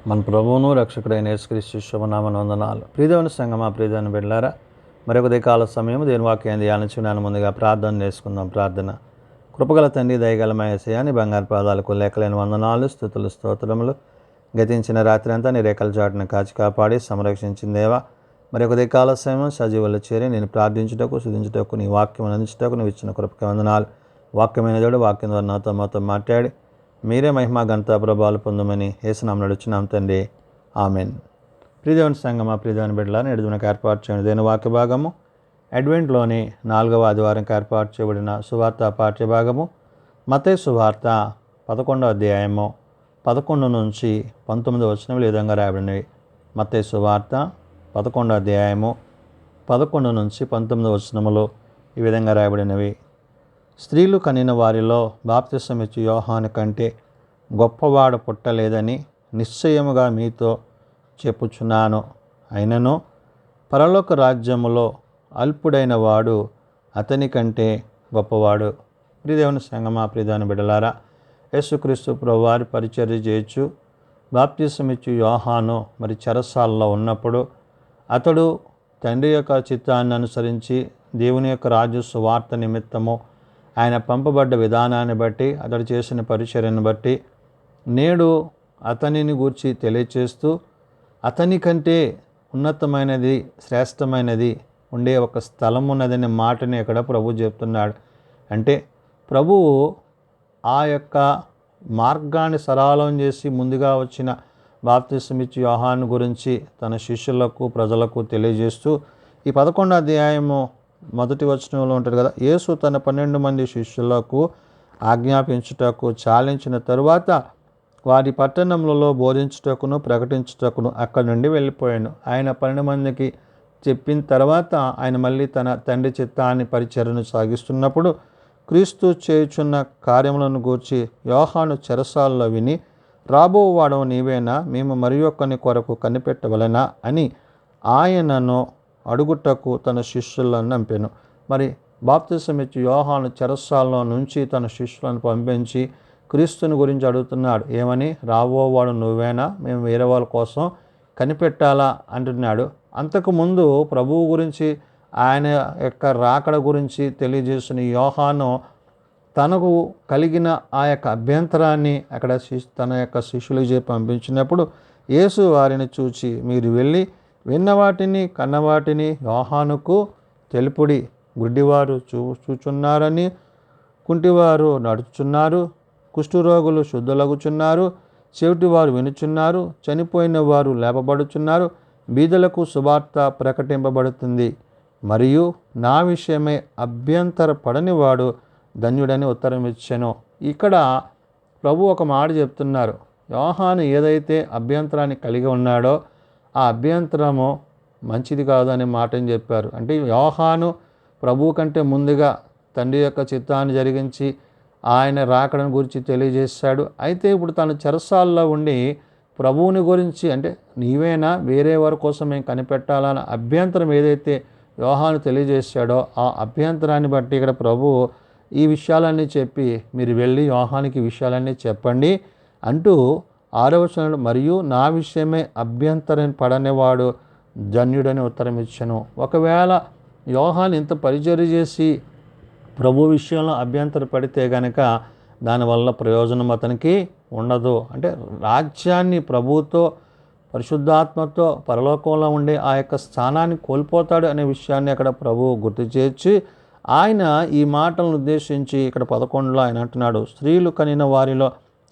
మన ప్రభువును రక్షకుడైన యేసుక్రీస్తు శుభనామమున వందనాలు. ప్రియదేవుని సంగమా, ప్రియదేవుని బిడ్డలారా, మరొక ఉదయకాల సమయం దేవుని వాక్యాన్ని ధ్యానించుకున్నాను. ముందుగా ప్రార్థన చేసుకుందాం. ప్రార్థన. కృపగల తండ్రి, దయగలమైన యేసయ్యా, నీ బంగారు పాదాలకు లెక్కలేని వందనాలు, స్తుతులు, స్తోత్రములు. గతించిన రాత్రి అంతా నీ రేఖల చాటును కాచి కాపాడి సంరక్షించిన దేవా, మరొక ఉదయకాల సమయం సజీవులు చేరి నేను ప్రార్థించుటకు, స్తుతించుటకు, నీ వాక్యం అందించుటకు నువ్వు ఇచ్చిన కృపకి వందనాలు. వాక్యమైన దేవుడు వాక్యం ద్వారా నాతో మాట్లాడి మీరే మహిమ ఘనత ప్రభావాలు పొందమని యేసునామమున అడుగుచున్నాం తండ్రి. ఆమెన్. ప్రియదేవుని సంగమా, ప్రియదేవుని బిడ్డలారా, నేడు మనకు ఏర్పాటు చేయడం దేవుని వాక్య భాగము అడ్వెంట్లోని 4వ ఆదివారంకి ఏర్పాటు చేయబడిన సువార్త పాఠ్య భాగము మత్తయి సువార్త 11వ అధ్యాయము 11 నుంచి 19 వచనములు ఈ విధంగా రాయబడినవి. మత్తయి సువార్త 11వ అధ్యాయము 11 నుంచి 19 వచనములు ఈ విధంగా రాయబడినవి. స్త్రీలు కనిన వారిలో బాప్తిసమిచ్చు యోహాను కంటే గొప్పవాడు పుట్టలేదని నిశ్చయముగా మీతో చెప్పుచున్నాను. అయినను పరలోక రాజ్యములో అల్పుడైన వాడు అతని కంటే గొప్పవాడు. ప్రియదేవుని సంగమా, ప్రియదేవుని బిడ్డలారా, యేసుక్రీస్తు ప్రభువారి పరిచర్య చేయొచ్చు బాప్తిసమిచ్చు యోహాను మరి చెరసాలలో ఉన్నప్పుడు అతడు తండ్రి యొక్క చిత్తాన్ని అనుసరించి దేవుని యొక్క రాజ్య సువార్త నిమిత్తము ఆయన పంపబడ్డ విధానాన్ని బట్టి, అతడు చేసిన పరిచర్యను బట్టి నేడు అతనిని గూర్చి తెలియచేస్తూ అతని కంటే ఉన్నతమైనది, శ్రేష్టమైనది ఉండే ఒక స్థలం ఉన్నదనే మాటని ఇక్కడ ప్రభు చెప్తున్నాడు. అంటే ప్రభువు ఆ యొక్క మార్గాన్ని సరళం చేసి ముందుగా వచ్చిన బాప్తిసమిచ్చు యోహాను గురించి తన శిష్యులకు, ప్రజలకు తెలియజేస్తూ ఈ 11వ అధ్యాయము మొదటి వచనంలో ఉంటుంది కదా, యేసు తన 12 మంది శిష్యులకు ఆజ్ఞాపించుటకు చాలించిన తరువాత వారి పట్టణములలో బోధించుటకును ప్రకటించుటకును అక్కడి నుండి వెళ్ళిపోయాను. ఆయన 12 మందికి చెప్పిన తర్వాత ఆయన మళ్ళీ తన తండ్రి చిత్తాన్ని పరిచర్యను సాగిస్తున్నప్పుడు క్రీస్తు చేయుచున్న కార్యములను గూర్చి యోహాను చెరసాలలో విని, రాబోవాడవు నీవేనా, మేము మరి ఒక్కని కొరకు కనిపెట్టవలెనా అని ఆయనను అడుగుటకు తన శిష్యులను పంపెను. మరి బాప్తిసమిచ్చు యోహాను చెరసాలలో నుంచి తన శిష్యులను పంపించి క్రీస్తుని గురించి అడుగుతున్నాడు. ఏమని? రాబోవాడు నువ్వేనా, మేము వేరే వాళ్ళ కోసం కనిపెట్టాలా అంటున్నాడు. అంతకుముందు ప్రభువు గురించి, ఆయన యొక్క రాకడ గురించి తెలియజేసిన యోహాను తనకు కలిగిన ఆ యొక్క అభ్యంతరాన్ని అక్కడ తన యొక్క శిష్యులకు చెప్పి పంపించినప్పుడు యేసు వారిని చూచి, మీరు వెళ్ళి విన్నవాటిని కన్నవాటిని యోహానుకు తెలుపుడి. గుడ్డివారు చూచున్నారని, కుంటివారు నడుచున్నారు, కుష్ఠరోగులు శుద్ధులగుచున్నారు, చెవిటివారు వినుచున్నారు, చనిపోయిన వారు లేపబడుచున్నారు, బీదలకు సువార్త ప్రకటింపబడుతుంది, మరియు నా విషయమై అభ్యంతరపడని వాడు ధన్యుడని ఉత్తరం ఇచ్చెను. ఇక్కడ ప్రభు ఒక మాట చెప్తున్నారు. యోహాను ఏదైతే అభ్యంతరాన్ని కలిగి ఉన్నాడో ఆ అభ్యంతరము మంచిది కాదు అనే మాటని చెప్పారు. అంటే యోహాను ప్రభువు కంటే ముందుగా తండ్రి యొక్క చిత్తాన్ని జరిగించి ఆయన రాకడను గురించి తెలియజేశాడు. అయితే ఇప్పుడు తను చెరసాల్లో ఉండి ప్రభువుని గురించి, అంటే నీవేనా, వేరే వారి కోసం మేము కనిపెట్టాలన్న అభ్యంతరం ఏదైతే యోహాను తెలియజేశాడో ఆ అభ్యంతరాన్ని బట్టి ఇక్కడ ప్రభువు ఈ విషయాలన్నీ చెప్పి, మీరు వెళ్ళి యోహానికి విషయాలన్నీ చెప్పండి అంటూ 6వ వచనంలో, మరియు నా విషయమే అభ్యంతరం పడనివాడు ధన్యుడని ఉత్తరం ఇచ్చెను. ఒకవేళ యోహాను ఇంత పరిచర్య చేసి ప్రభు విషయంలో అభ్యంతర పడితే గనక దానివల్ల ప్రయోజనం అతనికి ఉండదు. అంటే రాజ్యాన్ని ప్రభువుతో, పరిశుద్ధాత్మతో పరలోకంలో ఉండే ఆ యొక్క స్థానాన్ని కోల్పోతాడు అనే విషయాన్ని అక్కడ ప్రభువు గుర్తు చేర్చి ఆయన ఈ మాటలను ఉద్దేశించి ఇక్కడ 11లో ఆయన అంటున్నాడు, స్త్రీలు కనిన వారిలో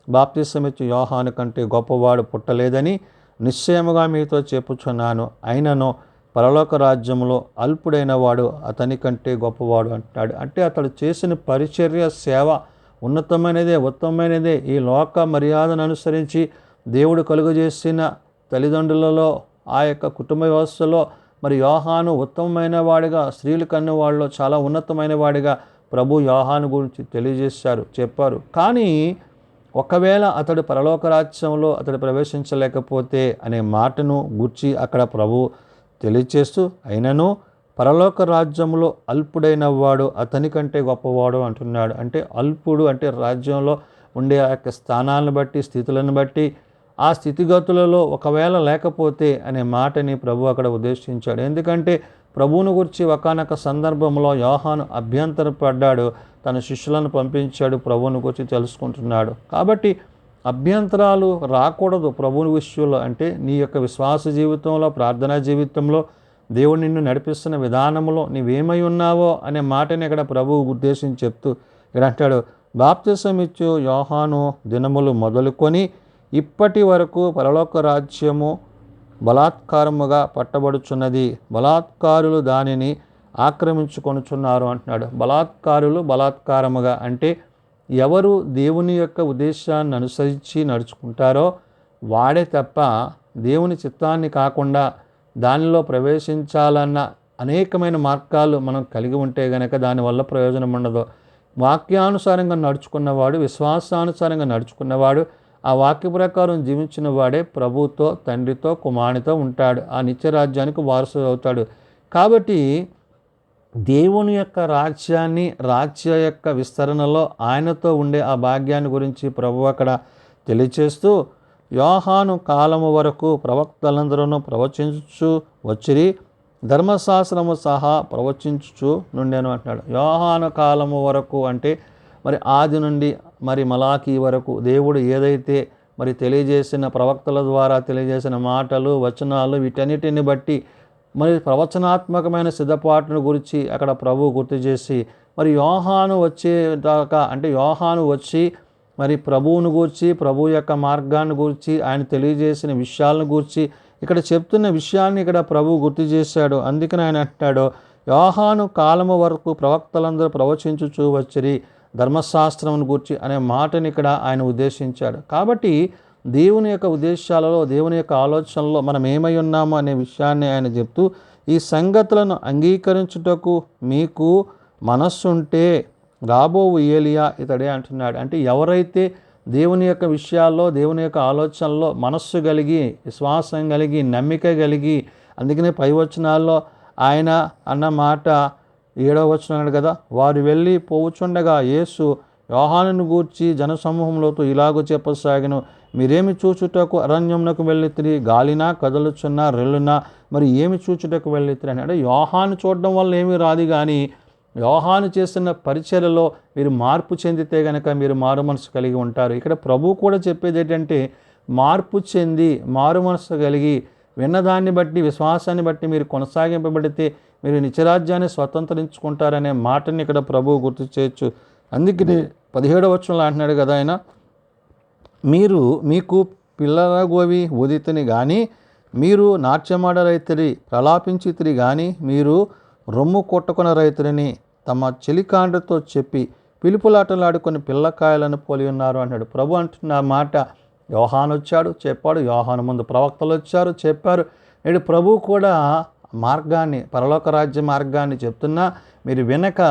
బాప్తిసమిచ్చు యోహాను కంటే గొప్పవాడు పుట్టలేదని నిశ్చయముగా మీతో చెప్పుచున్నాను. అయినను పరలోక రాజ్యములో అల్పుడైన వాడు అతని కంటే గొప్పవాడు అంటాడు. అంటే అతడు చేసిన పరిచర్య, సేవ ఉన్నతమైనదే, ఉత్తమమైనదే. ఈ లోక మర్యాదను అనుసరించి దేవుడు కలుగజేసిన తల్లిదండ్రులలో, ఆ యొక్క కుటుంబ వ్యవస్థలో మరి యోహాను ఉత్తమమైన వాడిగా, స్త్రీలు కన్న వాళ్ళలో చాలా ఉన్నతమైన వాడిగా ప్రభు యోహాను గురించి తెలియజేశారు, చెప్పారు. కానీ ఒకవేళ అతడు పరలోక రాజ్యంలో అతడు ప్రవేశించలేకపోతే అనే మాటను గూర్చి అక్కడ ప్రభు తెలియచేస్తూ, అయినను పరలోక రాజ్యంలో అల్పుడైన వాడు అతని కంటే గొప్పవాడు అంటున్నాడు. అంటే అల్పుడు అంటే రాజ్యంలో ఉండే ఆ యొక్క స్థానాలను బట్టి, స్థితులను బట్టి ఆ స్థితిగతులలో ఒకవేళ లేకపోతే అనే మాటని ప్రభు అక్కడ ఉద్దేశించాడు. ఎందుకంటే ప్రభువును గురించి ఒకానొక సందర్భంలో యోహాను అభ్యంతరపడ్డాడు. తన శిష్యులను పంపించాడు, ప్రభువును గురించి తెలుసుకుంటున్నాడు. కాబట్టి అభ్యంతరాలు రాకూడదు ప్రభువుని విషయంలో. అంటే నీ యొక్క విశ్వాస జీవితంలో, ప్రార్థనా జీవితంలో, దేవుడు నిన్ను నడిపిస్తున్న విధానంలో నీవేమై ఉన్నావో అనే మాటని ఇక్కడ ప్రభువు ఉద్దేశించి చెప్తూ ఇక్కడ అంటాడు, బాప్తిసం ఇచ్చు యోహాను దినములు మొదలుకొని ఇప్పటి వరకు పరలోక రాజ్యము బలాత్కారముగా పట్టబడుచున్నది, బలాత్కారులు దానిని ఆక్రమించుకొనుచున్నారు అంటున్నాడు. బలాత్కారముగా అంటే ఎవరు దేవుని యొక్క ఉద్దేశాన్ని అనుసరించి నడుచుకుంటారో వాడే తప్ప దేవుని చిత్తాన్ని కాకుండా దానిలో ప్రవేశించాలన్న అనేకమైన మార్గాలు మనం కలిగి ఉంటే గనక దానివల్ల ప్రయోజనం ఉండదు. వాక్యానుసారంగా నడుచుకున్నవాడు, విశ్వాసానుసారంగా నడుచుకున్నవాడు, ఆ వాక్య ప్రకారం జీవించిన వాడే ప్రభుతో, తండ్రితో, కుమారునితో ఉంటాడు. ఆ నిత్యరాజ్యానికి వారసుడు అవుతాడు. కాబట్టి దేవుని యొక్క రాజ్య యొక్క విస్తరణలో ఆయనతో ఉండే ఆ భాగ్యాన్ని గురించి ప్రభు అక్కడ తెలియచేస్తూ, యోహాను కాలము వరకు ప్రవక్తలందరూ ప్రవచించుచు వచ్చిరి, ధర్మశాస్త్రము సహా ప్రవచించుచు నుండెను అంటున్నాడు. యోహాను కాలము వరకు అంటే మరి ఆది నుండి మరి మలాకీ వరకు దేవుడు ఏదైతే మరి తెలియజేసిన ప్రవక్తల ద్వారా తెలియజేసిన మాటలు, వచనాలు, వీటన్నిటిని బట్టి మరి ప్రవచనాత్మకమైన సిద్ధపాటును గురించి అక్కడ ప్రభు గుర్తు చేసి, మరి యోహాను వచ్చేదాకా అంటే యోహాను వచ్చి మరి ప్రభువును గూర్చి, ప్రభు యొక్క మార్గాన్ని గూర్చి, ఆయన తెలియజేసిన విషయాలను గూర్చి ఇక్కడ చెప్తున్న విషయాన్ని ఇక్కడ ప్రభు గుర్తు చేశాడు. అందుకని ఆయన అంటాడు, యోహాను కాలము వరకు ప్రవక్తలందరూ ప్రవచించుచూ వచ్చిరి, ధర్మశాస్త్రమును గూర్చి అనే మాటని ఇక్కడ ఆయన ఉద్దేశించాడు. కాబట్టి దేవుని యొక్క ఉద్దేశాలలో, దేవుని యొక్క ఆలోచనలో మనం ఏమై ఉన్నామో అనే విషయాన్ని ఆయన చెప్తూ, ఈ సంగతులను అంగీకరించుటకు మీకు మనస్సుంటే రాబోవు ఏలియా ఇతడే అంటున్నాడు. అంటే ఎవరైతే దేవుని యొక్క విషయాల్లో, దేవుని యొక్క ఆలోచనలో మనస్సు కలిగి, విశ్వాసం కలిగి, నమ్మిక కలిగి, అందుకనే పై వచనాల్లో ఆయన అన్న మాట 7వ వచనం కదా, వారు వెళ్ళి పోవుచుండగా యేసు యోహానును గూర్చి జనసమూహంలోతో ఇలాగూ చెప్పసాగెను, మీరేమి చూచుటకు అరణ్యమునకు వెళ్ళితిరి, గాలినా కదలుచున్నా రెల్లునా మరి ఏమి చూచుటకు వెళ్ళితిరి అని. అంటే యోహాను చూడడం వల్ల ఏమీ రాదు, కానీ యోహాను చేస్తున్న పరిచర్యలో మీరు మార్పు చెందితే గనక మీరు మారు మనసు కలిగి ఉంటారు. ఇక్కడ ప్రభు కూడా చెప్పేది ఏంటంటే, మార్పు చెంది మారు మనసు కలిగి విన్నదాన్ని బట్టి, విశ్వాసాన్ని బట్టి మీరు కొనసాగింపబడితే మీరు నిత్యరాజ్యాన్ని స్వతంత్రించుకుంటారనే మాటని ఇక్కడ ప్రభువు గుర్తు చేయొచ్చు. అందుకని 17వ వచనంలో అంటున్నాడు కదా ఆయన, మీకు పిల్లల గోవి ఉదితిని కానీ, మీరు నాట్యమాడ రైతురి ప్రలాపించితిరి కానీ, మీరు రొమ్ము కొట్టుకున్న రైతులని తమ చెలికాండ్రతో చెప్పి పిలుపులాటలాడుకొని పిల్లకాయలను పోలి ఉన్నారు అంటాడు. ప్రభు అంటున్న మాట, యోహాను వచ్చాడు చెప్పాడు, యోహాను ముందు ప్రవక్తలు వచ్చారు చెప్పారు, నేడు ప్రభు కూడా మార్గాన్ని, పరలోక రాజ్య మార్గాన్ని చెప్తున్నా మీరు వినక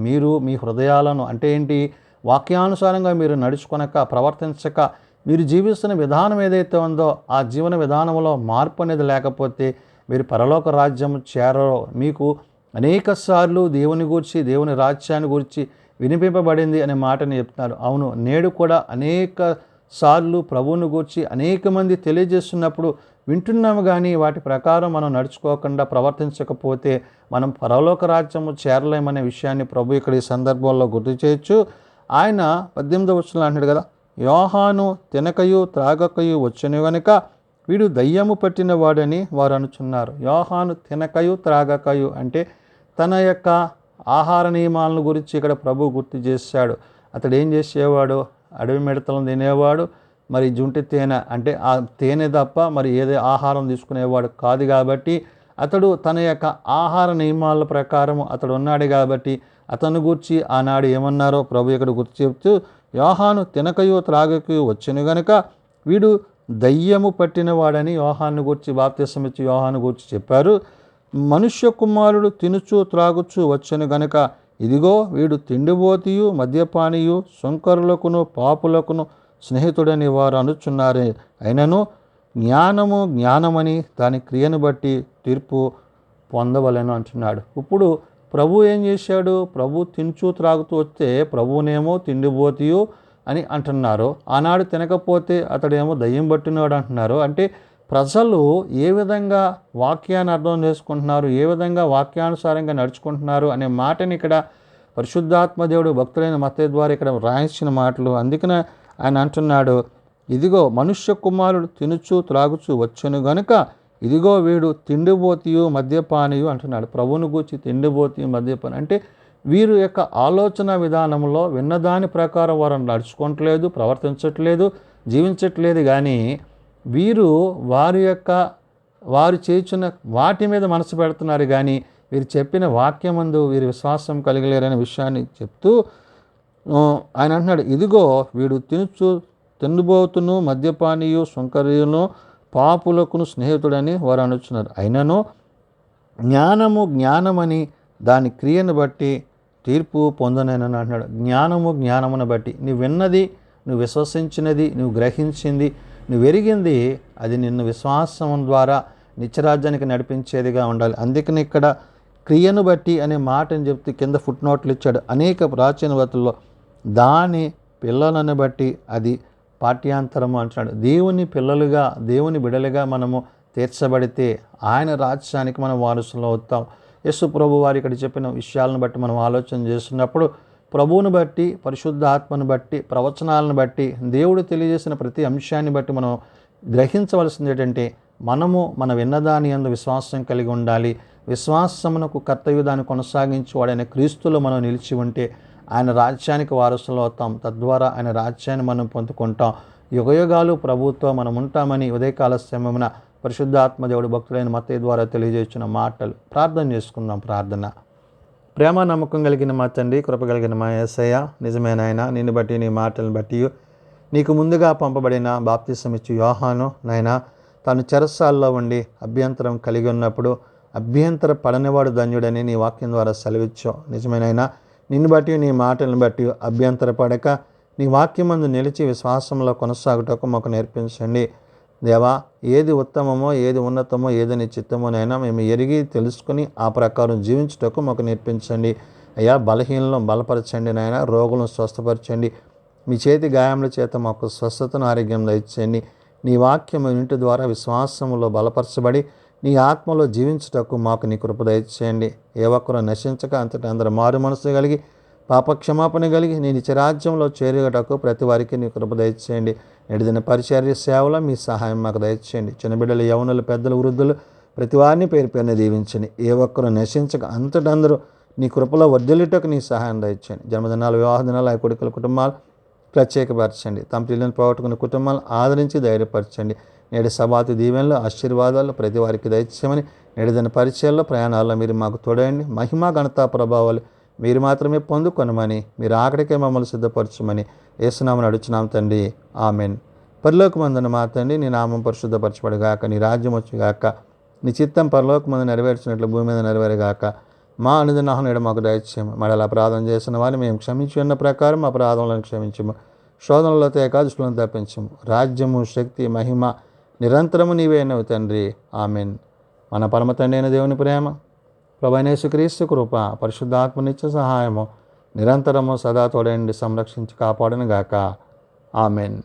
మీరు మీ హృదయాలను అంటే ఏంటి, వాక్యానుసారంగా మీరు నడుచుకొనక, ప్రవర్తించక, మీరు జీవిస్తున్న విధానం ఏదైతే ఉందో ఆ జీవన విధానంలో మార్పు అనేది లేకపోతే మీరు పరలోక రాజ్యం చేరరు. మీకు అనేక సార్లు దేవుని గూర్చి, దేవుని రాజ్యాన్ని గురించి వినిపింపబడింది అనే మాటని చెప్తున్నారు. అవును, నేడు కూడా అనేక సార్లు ప్రభువుని గూర్చి అనేక మంది తెలియజేస్తున్నప్పుడు వింటున్నాము, కానీ వాటి ప్రకారం మనం నడుచుకోకుండా ప్రవర్తించకపోతే మనం పరలోక రాజ్యము చేరలేమనే విషయాన్ని ప్రభు ఇక్కడ ఈ సందర్భంలో గుర్తు చేయొచ్చు. ఆయన 18వ వచనంలో అంటాడు కదా, యోహాను తినకయు త్రాగకయు వచ్చును గనుక వీడు దయ్యము పట్టిన వాడని వారు అనుచున్నారు. యోహాను తినకయు త్రాగకయు అంటే తన యొక్క ఆహార నియమాలను గురించి ఇక్కడ ప్రభు గుర్తు చేశాడు. అతడు ఏం చేసేవాడు, అడవి మిడతలను తినేవాడు, మరి జుంటి తేనె అంటే ఆ తేనె తప్ప మరి ఏదే ఆహారం తీసుకునేవాడు కాదు. కాబట్టి అతడు తన యొక్క ఆహార నియమాల ప్రకారం అతడు ఉన్నాడు. కాబట్టి అతను గూర్చి ఆనాడు ఏమన్నారో ప్రభు ఇక్కడ గుర్తు చెప్తూ, యోహాను తినకయు త్రాగకయు వచ్చెను గనుక వీడు దయ్యము పట్టిన వాడని యోహాను గూర్చి, బాప్తిసం ఇచ్చి యోహాను గూర్చి చెప్పారు. మనుష్య కుమారుడు తినుచు త్రాగుచు వచ్చెను గనుక ఇదిగో వీడు తిండిబోతియు మద్యపానియు సుంకరులకును పాపులకును స్నేహితుడని వారు అనుచున్నారే, అయినను జ్ఞానమని దాని క్రియను బట్టి తీర్పు పొందవలెను అంటున్నాడు. ఇప్పుడు ప్రభు ఏం చేశాడు, ప్రభు తినుచు త్రాగుతూ వస్తే ప్రభునేమో తిండిబోతియు అని అంటున్నారు. ఆనాడు తినకపోతే అతడేమో దయ్యం పట్టినవాడు అంటున్నారు. అంటే ప్రజలు ఏ విధంగా వాక్యాన్ని అర్థం చేసుకుంటున్నారు, ఏ విధంగా వాక్యానుసారంగా నడుచుకుంటున్నారు అనే మాటని ఇక్కడ పరిశుద్ధాత్మ దేవుడు భక్తులైన మత్తయి ద్వారా ఇక్కడ రాయించిన మాటలు. అందుకనే ఆయన అంటున్నాడు, ఇదిగో మనుష్య కుమారుడు తినుచు త్రాగుచు వచ్చును గనుక ఇదిగో వీడు తిండిబోతియు మద్యపానియు అంటున్నాడు. ప్రభువును గూర్చి తిండిబోతియు మద్యపాని అంటే వీరు యొక్క ఆలోచన విధానంలో విన్నదాని ప్రకారం వారు నడుచుకోవట్లేదు, ప్రవర్తించట్లేదు, జీవించట్లేదు. కానీ వీరు వారు చేయుచున్న వాటి మీద మనసు పెడుతున్నారు. కానీ వీరు చెప్పిన వాక్యమందు వీరు విశ్వాసం కలిగలేరనే విషయాన్ని చెప్తూ ఆయన అంటున్నాడు, ఇదిగో వీడు తిండిబోతును మద్యపానీయు సుంకరీయును పాపులకును స్నేహితుడని వారు అనుచున్నారు. అయినను జ్ఞానమని దాని క్రియను బట్టి తీర్పు పొందనని అంటున్నాడు. జ్ఞానమును బట్టి నువ్వు విన్నది, నువ్వు విశ్వసించినది, నువ్వు గ్రహించింది, నువ్వు ఎరిగింది, అది నిన్ను విశ్వాసం ద్వారా నిత్యరాజ్యానికి నడిపించేదిగా ఉండాలి. అందుకని ఇక్కడ క్రియను బట్టి అనే మాటని చెప్తూ కింద ఫుట్ నోట్లు ఇచ్చాడు. అనేక ప్రాచీన వతుల్లో దాని పిల్లలను బట్టి అది పాఠ్యాంతరము అంటున్నాడు. దేవుని పిల్లలుగా, దేవుని బిడలుగా మనము తీర్చబడితే ఆయన రాజ్యానికి మనం వారసులు అవుతాం. యేసు ప్రభు వారు ఇక్కడ చెప్పిన విషయాలను బట్టి మనం ఆలోచన చేస్తున్నప్పుడు ప్రభువును బట్టి, పరిశుద్ధ ఆత్మను బట్టి, ప్రవచనాలను బట్టి, దేవుడు తెలియజేసిన ప్రతి అంశాన్ని బట్టి మనం గ్రహించవలసింది ఏంటంటే మనము మన విన్నదాని యందు విశ్వాసం కలిగి ఉండాలి. విశ్వాసమునకు కర్తవ్య దాన్ని కొనసాగించేవాడైన క్రీస్తులో మనం నిలిచి ఉంటే ఆయన రాజ్యానికి వారసులు అవుతాం. తద్వారా ఆయన రాజ్యాన్ని మనం పొందుకుంటాం. యుగయుగాలు ప్రభుత్వం మనం ఉంటామని ఉదయకాల సమయమున పరిశుద్ధాత్మ దేవుడు భక్తులైన మత్తయి ద్వారా తెలియజేసిన మాటలు. ప్రార్థన చేసుకుందాం. ప్రార్థన. ప్రేమ నమ్మకం కలిగిన మా తండ్రి, కృప కలిగిన మా యేసయ్య, నిజమేనాయన నిన్ను బట్టి, నీ మాటలను బట్టి, నీకు ముందుగా పంపబడిన బాప్తిసం ఇచ్చు యోహాను నాయన తాను చెరసాల్లో ఉండి అభ్యంతరం కలిగి ఉన్నప్పుడు అభ్యంతర పడనివాడు ధన్యుడని నీ వాక్యం ద్వారా సెలవిచ్చావు. నిజమేనైనా నిన్ను బట్టి, నీ మాటలను బట్టి అభ్యంతర పడక నీ వాక్యమందు నిలిచి విశ్వాసంలో కొనసాగుటకు మాకు నేర్పించండి. దేవా, ఏది ఉత్తమమో, ఏది ఉన్నతమో, ఏది నీ చిత్తమోనైనా మేము ఎరిగి తెలుసుకుని ఆ ప్రకారం జీవించుటకు మాకు నేర్పించండి. అయ్యా, బలహీనలను బలపరచండి నాయన, రోగులను స్వస్థపరచండి. మీ చేతి గాయముల చేత మాకు స్వస్థతను, ఆరోగ్యం దయచేయండి. నీ వాక్యము ఇంటి ద్వారా విశ్వాసములో బలపరచబడి నీ ఆత్మలో జీవించుటకు మాకు నీ కృప దయచేయండి. ఏ ఒక్కరూ నశించక అంతటి అందరూ మారు మనసు కలిగి పాపక్షమాపణ కలిగి నీ నిత్యరాజ్యంలో చేరుటకు ప్రతి వారికి నీ కృప దయచేయండి. ఎడిదిన పరిచర్య సేవలో మీ సహాయం మాకు దయచేయండి. చిన్నబిడ్డలు, యవనులు, పెద్దలు, వృద్ధులు ప్రతి వారిని పేరు పేరున దీవించండి. ఏ ఒక్కరూ నశించక అంతటందరూ నీ కృపలో వర్ధిల్లుటకు నీ సహాయం దయచేయండి. జన్మదినాలు, వివాహ దినాలు, ఆ కొడుకుల కుటుంబాలు ప్రత్యేకపరచండి. తమ పిల్లలను పోగొట్టుకున్న కుటుంబాలను ఆదరించి ధైర్యపరచండి. నేడు సబాతు దీవెనలు, ఆశీర్వాదాలు ప్రతి వారికి దయచేయమని, నేడుదిన పరిచయాల్లో, ప్రయాణాల్లో మీరు మాకు తోడండి. మహిమ, ఘనత, ప్రభావాలు మీరు మాత్రమే పొందుకొనమని, మీరు ఆఖరికే మమ్మల్ని సిద్ధపరచమని యేసునామమున అడుగుచున్నాం తండ్రి. ఆమెన్. పరలోకమందున మా తండ్రి, నీ నామం పరిశుద్ధపరచబడుగాక, నీ రాజ్యం వచ్చుగాక, నీ చిత్తం పరలోకమందు నెరవేర్చినట్లు భూమి మీద నెరవేరుగాక. మా అనుదిన ఆహారం మాకు దయచేయము. మళ్ళీ అపరాధం చేసిన వారిని మేము క్షమించి ఉన్న ప్రకారం అపరాధములను క్షమించము. శోధనలో తేక దుష్టులను తప్పించము. రాజ్యము, శక్తి, మహిమ నిరంతరము నీవేనవు తండ్రి. ఆమెన్. మన పరమ తండ్రి అయిన దేవుని ప్రేమ, ప్రభువైన యేసుక్రీస్తు కృప, పరిశుద్ధాత్మ నిత్య సహాయము నిరంతరము సదా తోడండి సంరక్షించి కాపాడును గాక. ఆమెన్.